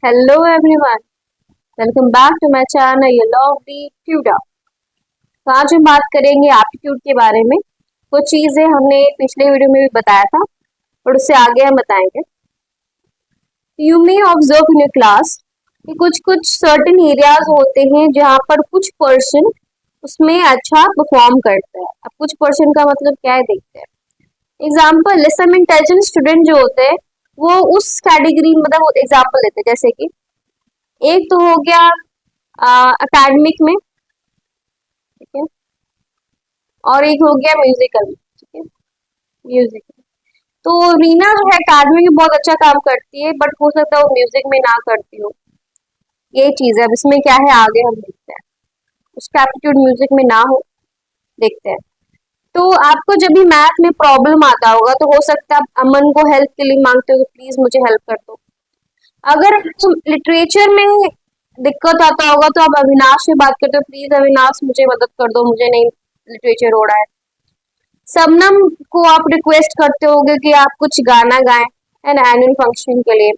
Hello everyone, welcome back to my channel ये love the tutor. तो आज हम बात करेंगे एप्टीट्यूड के बारे में। कुछ चीजें हमने पिछले वीडियो में भी बताया था और उससे आगे हम बताएंगे। You may observe in your class कि कुछ कुछ सर्टेन एरियाज होते हैं जहाँ पर कुछ पर्सन उसमें अच्छा परफॉर्म करता है। अब कुछ पर्सन का मतलब क्या है देखते हैं। एग्जाम्पल, सम इंटेलिजेंट स्टूडेंट जो होते हैं वो उस कैटेगरी मतलब एग्जाम्पल लेते हैं, जैसे कि एक तो हो गया अकेडमिक में, ठीक है, और एक हो गया म्यूजिकल में, ठीक है, म्यूजिक में। तो रीना जो है अकेडमिक में बहुत अच्छा काम करती है, बट हो सकता है वो म्यूजिक में ना करती हो। ये चीज है। अब इसमें क्या है आगे हम देखते हैं। उसका एप्टीट्यूड म्यूजिक में ना हो, देखते हैं। तो आपको जब भी मैथ में प्रॉब्लम आता होगा तो हो सकता है आप अमन को हेल्प के लिए मांगते हो, प्लीज मुझे हेल्प कर दो। अगर लिटरेचर में दिक्कत आता होगा तो आप अविनाश से बात करते हो, प्लीज अविनाश मुझे मदद कर दो, मुझे नहीं लिटरेचर हो रहा है। सबनम को आप रिक्वेस्ट करते होगे कि आप कुछ गाना गाएं, है ना, एनुअल फंक्शन के लिए।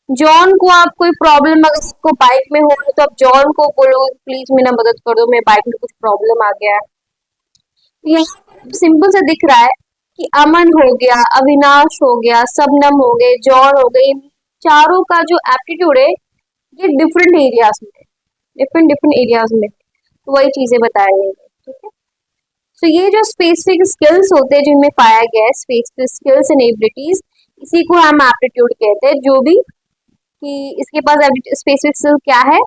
जॉन को आप कोई प्रॉब्लम, अगर आपको बाइक में हो तो आप जॉन को बोलो प्लीज मेरा मदद कर दो, मेरे बाइक में कुछ प्रॉब्लम आ गया है। यहाँ सिंपल से दिख रहा है कि अमन हो गया, अविनाश हो गया, सबनम हो गए, जॉन हो गए, इन चारों का जो एप्टीट्यूड है ये डिफरेंट एरियाज में, डिफरेंट डिफरेंट एरियाज में, तो वही चीजें बताई गई है, ठीक है। तो ये जो स्पेसिफिक स्किल्स होते हैं जिनमें पाया गया है, स्पेसिफिक स्किल्स एंड एबिलिटीज, इसी को हम एप्टीट्यूड कहते हैं। जो भी कि इसके पास स्पेसिफिक स्किल क्या है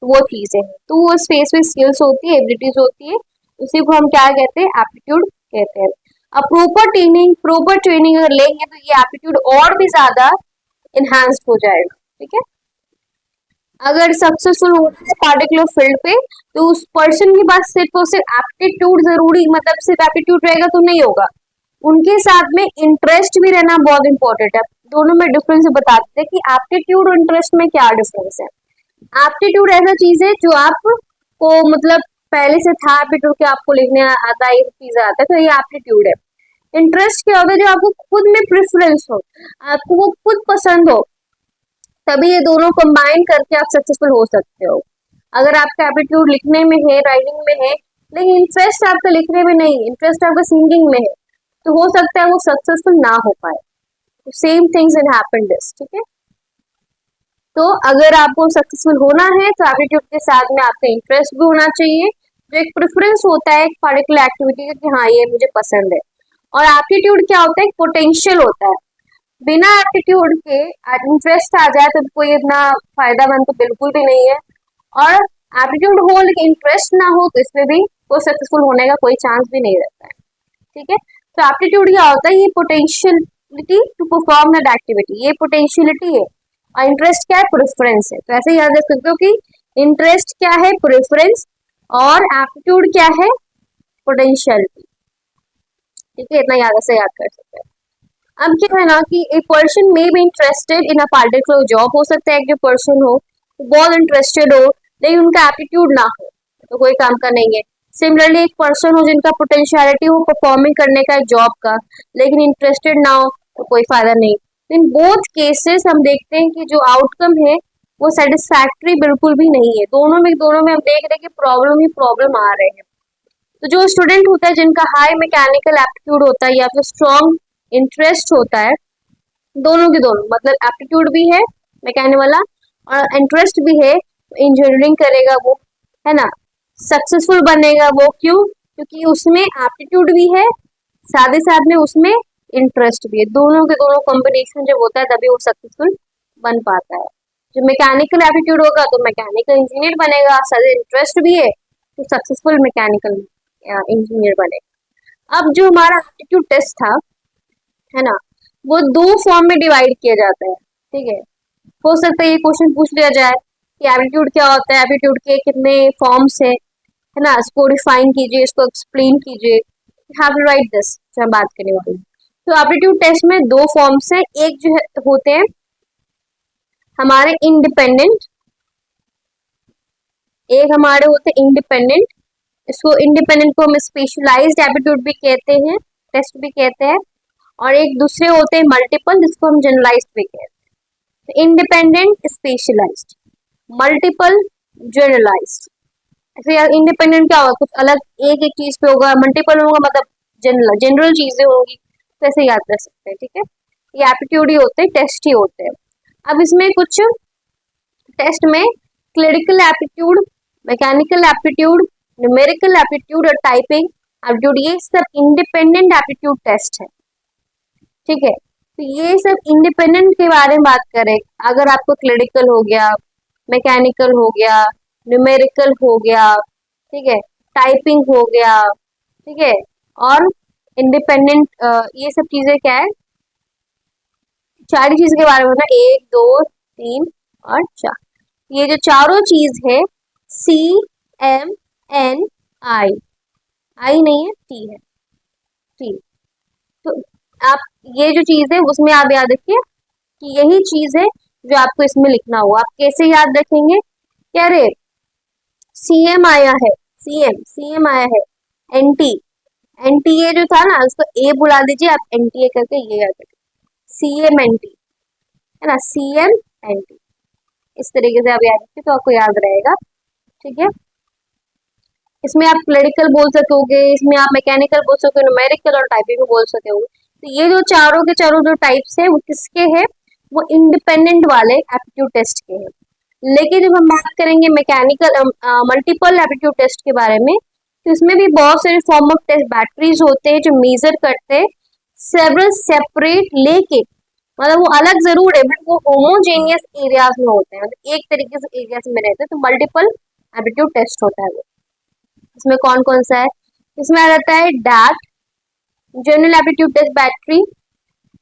वो चीजें हैं, तो वो स्पेसिफिक स्किल्स होती है, एबिलिटीज होती है, उसी को हम क्या कहते हैं, एप्टीट्यूड कहते हैं। अब प्रॉपर ट्रेनिंग अगर लेंगे तो ये एप्टीट्यूड और भी ज्यादा इनहांस्ड हो जाएगा, ठीक है। अगर सक्सेसफुल होना है पार्टिकुलर फील्ड पे तो उस पर्सन के पास सिर्फ और सिर्फ एप्टीट्यूड जरूरी, मतलब सिर्फ एप्टीट्यूड रहेगा तो नहीं होगा, उनके साथ में इंटरेस्ट भी रहना बहुत इंपॉर्टेंट है। दोनों में डिफरेंस बताते हैं कि एप्टीट्यूड और इंटरेस्ट में क्या डिफरेंस है। एप्टीट्यूड ऐसा चीज है जो आपको मतलब पहले से था एप्टीट्यूड के, आपको लिखने आता है, ये चीज आता है, तो ये एप्टीट्यूड है। इंटरेस्ट क्या होता है, जो आपको खुद में प्रेफरेंस हो, आपको वो खुद पसंद हो, तभी ये दोनों कंबाइन करके आप सक्सेसफुल हो सकते हो। अगर आपका एप्टीट्यूड लिखने में है, राइटिंग में है, लेकिन इंटरेस्ट आपका लिखने में नहीं, इंटरेस्ट आपका सिंगिंग में है, तो हो सकता है वो सक्सेसफुल ना हो पाए। Same things in happen this, ठीक है। तो अगर आपको सक्सेसफुल होना है तो एप्टीट्यूड के साथ में आपका इंटरेस्ट भी होना चाहिए, जो एक प्रेफरेंस होता है एक पर्टिकुलर एक्टिविटी का कि हाँ ये मुझे पसंद है। और एप्टीट्यूड क्या होता है, एक पोटेंशियल होता है। बिना एप्टीट्यूड के इंटरेस्ट आ जाए तो कोई इतना फायदामंद तो बिल्कुल भी नहीं है, और एप्टीट्यूड हो लेकिन इंटरेस्ट ना हो तो इसमें भी कोई सक्सेसफुल होने का कोई चांस भी नहीं रहता है, ठीक है। तो एप्टीट्यूड क्या होता है, ये potentiality to perform that activity, ये पोटेंशियलिटी है, और इंटरेस्ट क्या है, प्रेफरेंस है। तो ऐसे याद रख सकते हो कि इंटरेस्ट क्या है, प्रेफरेंस, और एप्टीट्यूड क्या है, पोटेंशियलिटी, ठीक है। इतना याद से याद कर सकते हैं। अब क्या है ना कि एक person may be interested in a particular job, हो सकता है एक जो पर्सन हो बहुत इंटरेस्टेड हो लेकिन उनका एप्टीट्यूड ना हो तो कोई काम का नहीं है। सिमिलरली एक पर्सन हो जिनका पोटेंशियलिटी हो परफॉर्मिंग करने का जॉब का, लेकिन इंटरेस्टेड ना हो तो कोई फायदा नहीं। इन बोथ केसेस हम देखते हैं कि जो आउटकम है वो सेटिस्फैक्ट्री बिल्कुल भी नहीं है। दोनों में हम देख रहे हैं कि प्रॉब्लम ही प्रॉब्लम आ रहे हैं। तो जो स्टूडेंट होता है जिनका हाई मैकेनिकल एप्टीट्यूड होता है या फिर स्ट्रॉन्ग इंटरेस्ट होता है, दोनों के दोनों मतलब एप्टीट्यूड भी है मैकेनिकल वाला और इंटरेस्ट भी है, इंजीनियरिंग करेगा वो, है ना, सक्सेसफुल बनेगा वो। क्यों? क्योंकि उसमें एप्टीट्यूड भी है, साथ ही साथ में उसमें इंटरेस्ट भी है। दोनों के दोनों कॉम्बिनेशन जब होता है तभी वो सक्सेसफुल बन पाता है। जो मैकेनिकल एप्टीट्यूड होगा तो मैकेनिकल इंजीनियर बनेगा, साथ इंटरेस्ट भी है तो सक्सेसफुल मैकेनिकल इंजीनियर बनेगा। अब जो हमारा एप्टीट्यूड टेस्ट था, है ना, वो दो फॉर्म में डिवाइड किया जाता है, ठीक है। हो सकता है ये क्वेश्चन पूछ लिया जाए कि एप्टीट्यूड क्या होता है, एप्टीट्यूड के कितने फॉर्म्स है ना, इसको डिफाइन कीजिए, इसको एक्सप्लेन कीजिए। हैव टू राइट दिस जो हम बात करने वाले हैं। तो एप्टीट्यूड टेस्ट में दो फॉर्म्स है, एक जो होते हैं हमारे इंडिपेंडेंट, एक हमारे होते हैं इंडिपेंडेंट। इसको इंडिपेंडेंट को हम स्पेशलाइज्ड एप्टीट्यूड भी कहते हैं, टेस्ट भी कहते हैं, और एक दूसरे होते हैं मल्टीपल, जिसको हम जनरलाइज्ड भी कहते हैं। Independent specialised, multiple generalised. ऐसे इंडिपेंडेंट क्या होगा, कुछ अलग एक एक चीज पे होगा, मल्टीपल होगा मतलब जनरल जनरल चीजें होंगी, तो ऐसे याद रख सकते हैं। ठीक है, ये एप्टीट्यूड ही होते हैं, टेस्ट ही होते हैं। अब इसमें कुछ टेस्ट में clerical aptitude, mechanical aptitude, numerical aptitude और टाइपिंग एप्टीट्यूड, ये सब इंडिपेंडेंट एप्टीट्यूड टेस्ट है। ठीक है, तो ये सब इंडिपेंडेंट के बारे में बात करें, अगर आपको क्लरिकल हो गया, मैकेनिकल हो गया, न्यूमेरिकल हो गया, ठीक है, टाइपिंग हो गया, ठीक है, और इंडिपेंडेंट, ये सब चीजें क्या है, चार चीज के बारे में ना, 1 2 3 और 4, ये जो चारों चीज है CMNI, आई नहीं है, टी है, टी। तो आप ये जो चीज है उसमें आप याद रखिए कि यही चीज है जो आपको इसमें लिखना होगा। आप कैसे याद रखेंगे, क्या रे, CM आया है, CM आया है, NT, NTA जो था ना उसको ए बुला दीजिए आप, NTA करके ये याद रखिए, CMNT है ना, CMNT, इस तरीके से आप याद रखिए तो आपको याद रहेगा। ठीक है, इसमें आप क्लरिकल बोल सकोगे, इसमें आप मैकेनिकल बोल सकोगे, न्यूमेरिकल और टाइपिंग बोल सकोगे। तो ये जो चारों के चारों जो टाइप्स है वो किसके हैं, वो इंडिपेंडेंट वाले एप्टीट्यूड टेस्ट के हैं। लेकिन जब हम बात करेंगे मैकेनिकल मल्टीपल एप्टीट्यूड टेस्ट के बारे में, तो इसमें भी बहुत सारे फॉर्म ऑफ टेस्ट बैटरीज होते हैं जो मेजर करते हैं सेवरल सेपरेट लेके, मतलब वो अलग जरूर है बट वो होमोजेनियस एरियाज में होते हैं, मतलब एक तरीके से एरियाज में रहते हैं, तो मल्टीपल एप्टीट्यूड टेस्ट होता है वो। इसमें कौन कौन सा है, इसमें आ जाता है DAT, general aptitude test battery,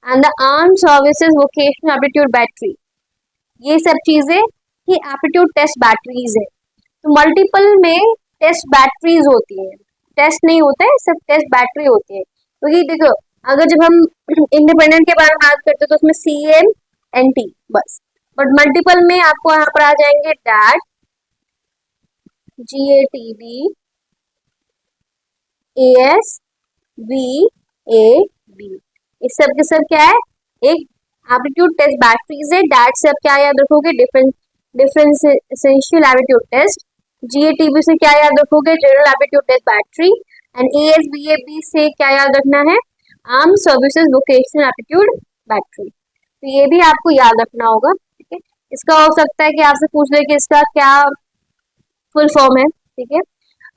and the arm services vocational aptitude battery, ये सब चीजें ही एप्टीट्यूड टेस्ट बैटरीज है। तो मल्टीपल में टेस्ट बैटरीज होती है, टेस्ट नहीं होता है, सिर्फ टेस्ट बैटरी होती है। क्योंकि तो देखो, अगर जब हम इंडिपेंडेंट के बारे में बात करते हैं तो उसमें CMNT बस, बट मल्टीपल में आपको यहाँ पर आ जाएंगे डैट, GATB, ASVAB, इस सब के सब क्या है, एक एप्टीट्यूड टेस्ट बैटरीज है। डैट से आप क्या याद रखोगे, डिफरेंशियल एप्टीट्यूड टेस्ट, GATB से क्या याद रखोगे, general aptitude test battery, and ASVAB से क्या याद रखना है, arm services vocational aptitude battery. तो ये भी आपको याद रखना होगा। ठीक है, इसका हो सकता है कि आपसे पूछ ले कि इसका क्या फुल फॉर्म है। ठीक है,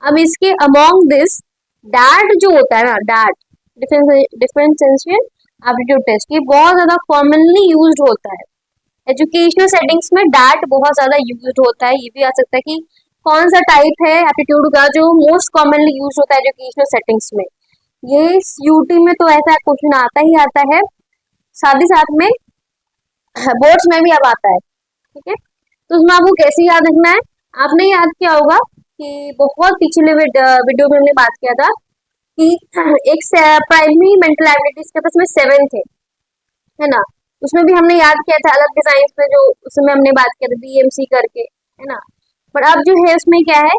अब इसके अमॉन्ग दिस डैट जो होता है ना, डैट डिफरेंशियल एप्टीट्यूड टेस्ट, ये बहुत ज्यादा कॉमनली यूज्ड होता है एजुकेशनल सेटिंग्स में, डैट बहुत ज्यादा यूज्ड होता है। ये भी आ सकता है कि कौन सा टाइप है एप्टीट्यूड का जो मोस्ट कॉमनली यूज होता है एजुकेशनल सेटिंग्स में। ये यूटी में तो ऐसा क्वेश्चन आता ही आता है, साथ ही साथ में बोर्ड्स में भी अब आता है। ठीक है, तो उसमें आपको कैसे याद रखना है, आपने याद किया होगा कि बहुत पिछले वीडियो में हमने बात किया था कि एक प्राइमरी मेंटल एबिलिटीज के पास में 7 थे, है ना, उसमें भी हमने याद किया था अलग डिजाइन में, जो उसमें हमने बात किया था BMC करके, है ना। पर अब जो है उसमें क्या है,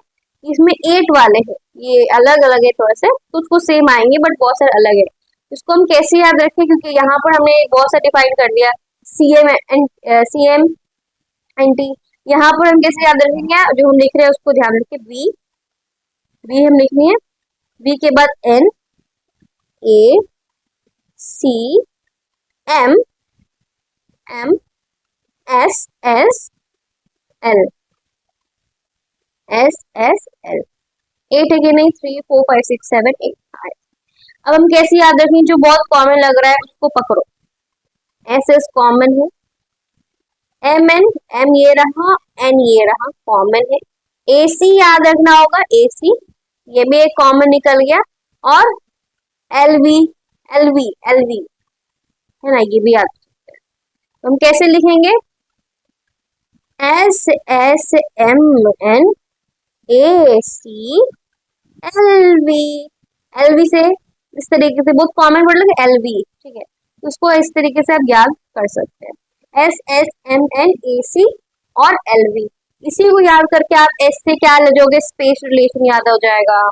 इसमें 8 वाले हैं, ये अलग अलग है, थोड़ा से कुछ कुछ सेम आएंगे बट बहुत सारे अलग है। इसको हम कैसे याद रखें, क्योंकि यहाँ पर हमने बहुत सा डिफाइन कर दिया, CMNT, यहाँ पर हम कैसे याद रखेंगे, जो हम लिख रहे हैं उसको ध्यान रखिए, बी हम लिखनी है, बी के बाद NACM SSL 8 है कि नहीं, 3 4 5 6 7 8। अब हम कैसे याद रखें, जो बहुत कॉमन लग रहा है उसको पकड़ो, SS कॉमन है, M ये रहा, N ये रहा, कॉमन है। AC याद रखना होगा, AC ये भी एक कॉमन निकल गया, और LV है ना, ये भी याद रखते हैं। हम कैसे लिखेंगे, SSMNACLV से इस तरीके से बहुत कॉमन वर्ड लगे LV। ठीक है, उसको इस तरीके से आप याद कर सकते हैं, SSMNAC और LV। इसी को याद करके आप S से क्या लगोगे, स्पेस रिलेशन याद हो जाएगा,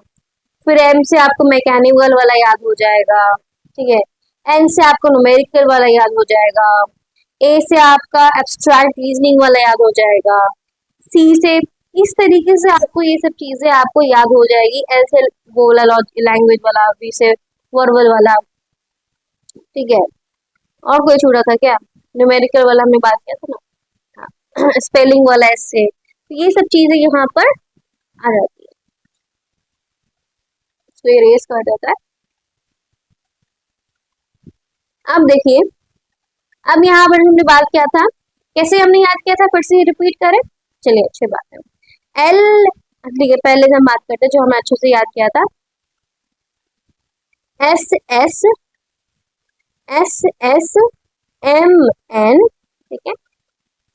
फिर M से आपको मैकेनिकल वाला याद हो जाएगा, ठीक है, N से आपको न्यूमेरिकल वाला याद हो जाएगा, ए से आपका एब्स्ट्रैक्ट रीजनिंग वाला याद हो जाएगा, सी से इस तरीके से आपको ये सब चीजें आपको याद हो जाएगी, एल से वो वाला लैंग्वेज वाला, बी से वर्बल वाला, ठीक है। और कोई छूटा था क्या? न्यूमेरिकल वाला हमने बात किया था ना, हाँ स्पेलिंग वाला ऐसे, तो ये सब चीजें यहाँ पर आ जाती है, इसको इरेज कर देता है। अब देखिए, अब यहाँ पर हमने बात किया था, कैसे हमने याद किया था, फिर से रिपीट करें, चलिए अच्छी बात है। एल, ठीक है, पहले से हम बात करते हैं जो हमने अच्छे से याद किया था, S S S S M N, ठीक है,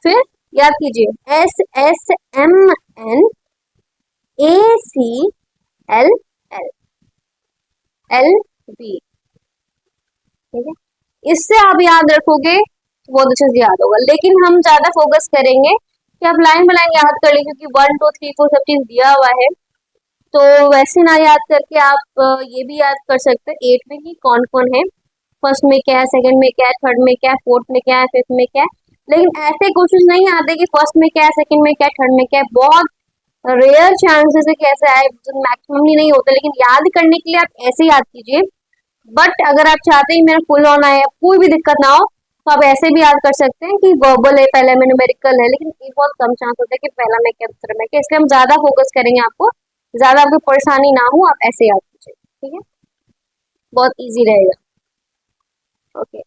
फिर याद कीजिए S S M N A C L L L B, ठीक है। इससे आप याद रखोगे तो बहुत अच्छे से याद होगा, लेकिन हम ज्यादा फोकस करेंगे कि आप लाइन बाय लाइन याद कर लें, क्योंकि 1 2 3 4 सब चीज दिया हुआ है, तो वैसे ना याद करके आप ये भी याद कर सकते हैं 8 में कि कौन कौन है, फर्स्ट में क्या है, सेकंड में क्या है, थर्ड में क्या है, फोर्थ में क्या है, फिफ्थ में क्या है। लेकिन ऐसे क्वेश्चन नहीं आते कि फर्स्ट में क्या है, सेकंड में क्या है, थर्ड में क्या है, बहुत रेयर चांसेस है कि ऐसे आए, मैक्सिममली नहीं होता, लेकिन याद करने के लिए आप ऐसे याद कीजिए। बट अगर आप चाहते हैं मेरा फुल ऑन आए, कोई भी दिक्कत ना हो, तो आप ऐसे भी याद कर सकते हैं कि वर्बल है, पहले में न्यूमेरिकल है, लेकिन ये बहुत कम चांस होता है कि पहला में क्या दूसरा में क्या, इसलिए हम ज्यादा फोकस करेंगे, आपको ज्यादा आपको परेशानी ना हो, आप ऐसे याद कीजिए, ठीक है, बहुत ईजी रहेगा। ओके,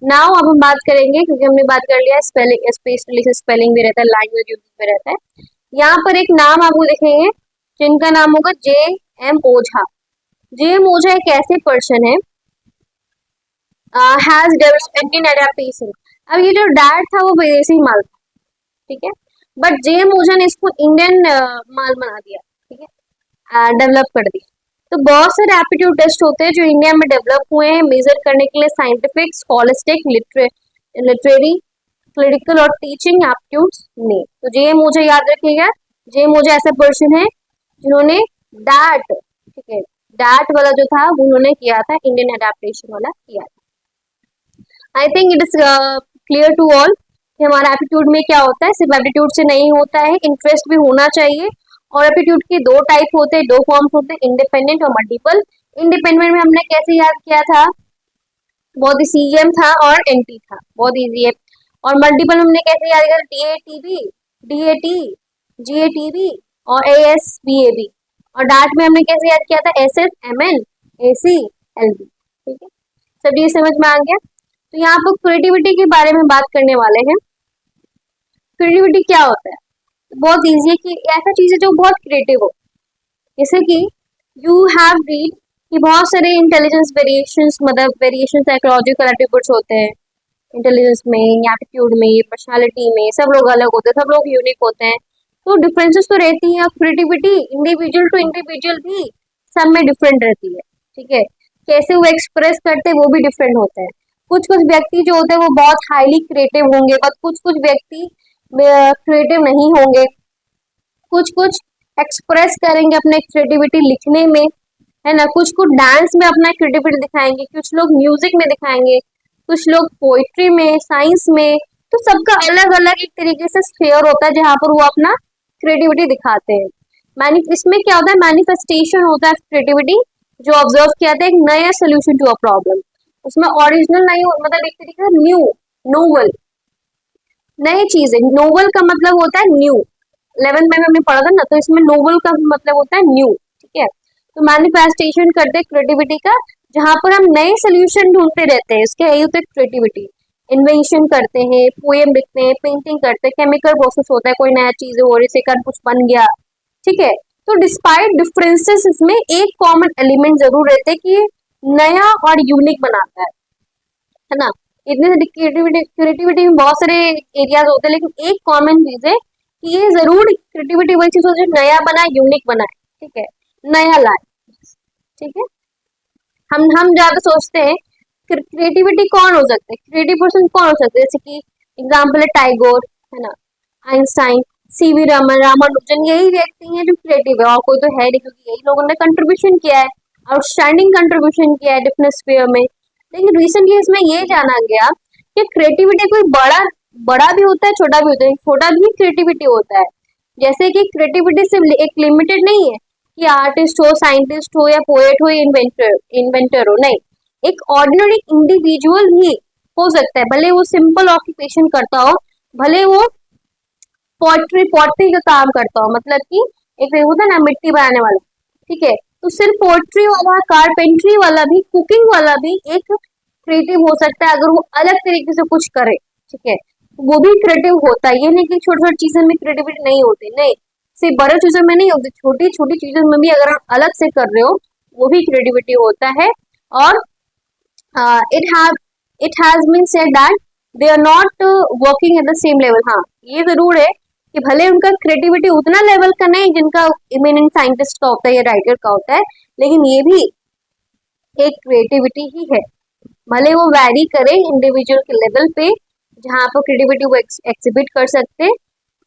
नाउ अब हम बात करेंगे, क्योंकि हमने बात कर लिया स्पेलिंग, स्पेशली स्पेलिंग भी रहता है, लैंग्वेज यूजिंग भी रहता है। यहाँ पर एक नाम आपको दिखेंगे जिनका नाम होगा जे एम ओझा। जे एम ओझा एक ऐसे पर्सन है, हैज डेवलप्ड इंडियन एडेप्टेशन। अब ये जो डैड था वो विदेशी माल था, ठीक है, बट जे एम ओझा ने इसको इंडियन माल बना दिया, ठीक है, डेवलप कर दिया। तो बहुत सारे एप्टीट्यूड टेस्ट होते हैं जो इंडिया में डेवलप हुए हैं मेजर करने के लिए, साइंटिफिक, स्कॉलिस्टिक, लिटरेरी, क्लिनिकल और टीचिंग एप्टीट्यूड्स में। तो जे मुझे याद रखिएगा, जे मुझे ऐसा पर्सन है जिन्होंने डैट, ठीक है, डैट वाला जो था वो उन्होंने किया था, इंडियन एडेप्टेशन वाला किया था। I think it is clear to all कि हमारा एप्टीट्यूड में क्या होता है, सिर्फ एप्टीट्यूड से नहीं होता है, इंटरेस्ट भी होना चाहिए। और एप्टीट्यूड के दो टाइप होते हैं, दो फॉर्म्स होते हैं, इंडिपेंडेंट और मल्टीपल। इंडिपेंडेंट में हमने कैसे याद किया था, बहुत ही सीएम था और एनटी था, बहुत इजी है। और मल्टीपल हमने कैसे याद किया, डीएटीबी, डीएटी, जीएटीबी और एएसबीएबी। और डार्ट में हमने कैसे याद किया था, एसएसएमएन, एसीएलबी, ठीक है, सब ये समझ में आ गया। तो यहाँ पर क्रिएटिविटी के बारे में बात करने वाले हैं। क्रिएटिविटी क्या होता है, बहुत इजी है कि ऐसा चीज है जो बहुत क्रिएटिव हो, जैसे कि यू हैव रीड कि बहुत सारे इंटेलिजेंस वेरिएशंस, मतलब वेरिएशन साइकोलॉजिकल एट्रीब्यूट्स होते हैं इंटेलिजेंस में, एप्टीट्यूड में, पर्सनालिटी में, सब लोग अलग होते हैं, सब लोग यूनिक होते हैं, तो डिफरेंसेस तो रहती है। क्रिएटिविटी इंडिविजुअल टू इंडिविजुअल भी सब में डिफरेंट रहती है, ठीक है, कैसे वो एक्सप्रेस करते हैं वो भी डिफरेंट होता है। कुछ कुछ व्यक्ति जो होते हैं वो बहुत हाईली क्रिएटिव होंगे, बट कुछ कुछ व्यक्ति क्रिएटिव नहीं होंगे, कुछ कुछ एक्सप्रेस करेंगे अपने क्रिएटिविटी लिखने में, है ना, कुछ कुछ डांस में अपना क्रिएटिविटी दिखाएंगे, कुछ लोग म्यूजिक में दिखाएंगे, कुछ लोग पोइट्री में, साइंस में, तो सबका अलग अलग एक तरीके से स्फीयर होता है जहाँ पर वो अपना क्रिएटिविटी दिखाते हैं। इसमें क्या होता है, मैनिफेस्टेशन होता है क्रिएटिविटी, जो ऑब्जर्व किया था एक नया सोल्यूशन टू अ प्रॉब्लम, उसमें ओरिजिनल नहीं, मतलब एक तरीके से न्यू, नोवल, नई चीज है। नोवल का मतलब होता है न्यू, 11th में हमने पढ़ा था ना, तो इसमें नोवल का मतलब होता है न्यू, ठीक है। तो मैनिफेस्टेशन करते हैं क्रिएटिविटी का, जहां पर हम नए सोल्यूशन ढूंढते रहते हैं, इसके यही होता है क्रिएटिविटी। इन्वेंशन करते हैं, पोएम लिखते हैं, पेंटिंग करते हैं, केमिकल प्रोसेस होता है, कोई नया चीज हो रही है, कुछ बन गया, ठीक है। तो डिस्पाइट डिफरेंसेस इसमें एक कॉमन एलिमेंट जरूर रहते हैं कि नया और यूनिक बनाता है ना। इतने सारी क्रिएटिविटी में बहुत सारे एरियाज होते हैं, लेकिन एक कॉमन चीज है कि ये जरूर क्रिएटिविटी वही चीज हो जो नया बनाए, यूनिक बनाए, ठीक है, नया लाए, ठीक है। हम ज्यादा सोचते हैं क्रिएटिविटी कौन हो सकता है, क्रिएटिव पर्सन कौन हो सकता है, जैसे कि एग्जाम्पल है टैगोर, है ना, आइंस्टाइन, सीवी रमन, रामानुजन, यही व्यक्ति हैं जो क्रिएटिव है, और कोई तो है नहीं, क्योंकि यही लोगों ने कंट्रीब्यूशन किया है, आउटस्टैंडिंग कंट्रीब्यूशन किया है डिफरेंट स्फीयर में। लेकिन रिसेंट ईयर्स में ये जाना गया कि क्रिएटिविटी कोई बड़ा बड़ा भी होता है, छोटा भी होता है, छोटा भी क्रिएटिविटी होता है। जैसे कि क्रिएटिविटी सिर्फ एक लिमिटेड नहीं है कि आर्टिस्ट हो, साइंटिस्ट हो या पोएट हो, इन्वेंटर हो, नहीं। एक ऑर्डिनरी इंडिविजुअल भी हो सकता है, भले वो सिंपल ऑक्यूपेशन करता हो, भले वो पॉटरी का काम करता हो, मतलब कि एक होता है ना मिट्टी बनाने वाला, ठीक है, तो सिर्फ पोएट्री वाला, कारपेंट्री वाला भी, कुकिंग वाला भी एक क्रिएटिव हो सकता है अगर वो अलग तरीके से कुछ करे, ठीक है, वो भी क्रिएटिव होता है। ये नहीं कि छोटी छोटी चीजों में क्रिएटिविटी नहीं होती, नहीं, सिर्फ बड़े चीजों में नहीं होती, छोटी छोटी चीजों में भी अगर आप अलग से कर रहे हो वो भी क्रिएटिविटी होता है। और it has been said that they are not working at the same level. हाँ, ये जरूर है कि भले उनका क्रिएटिविटी उतना लेवल का नहीं जिनका इमिनेंट साइंटिस्ट का होता है या राइटर का होता है, लेकिन ये भी एक क्रिएटिविटी ही है, भले वो वैरी करे इंडिविजुअल के लेवल पे जहाँ पर क्रिएटिविटी वो एक्सिबिट कर सकते,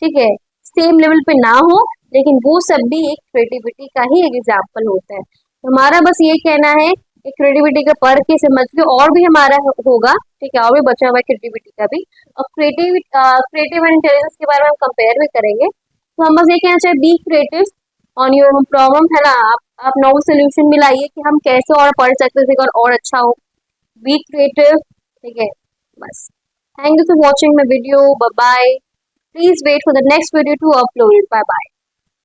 ठीक है, सेम लेवल पे ना हो, लेकिन वो सब भी एक क्रिएटिविटी का ही एक एग्जाम्पल होता है। तो हमारा बस ये कहना है कि क्रिएटिविटी का पढ़ के समझ के और भी हमारा होगा, ठीक है, और भी बचा हुआ है क्रिएटिविटी का भी। और क्रिएटिव एंड इंटेलिजेंस के बारे में हम कंपेयर भी करेंगे। तो हम बस ये कहना चाहिए, be creative on your problem, है ना, आप नॉवल सोल्यूशन भी लाइए कि हम कैसे और पढ़ सकते हैं और अच्छा हो। बी क्रिएटिव, ठीक है, बस। Thank you for watching my video. Bye bye. Please wait for the next video to upload it. Bye bye.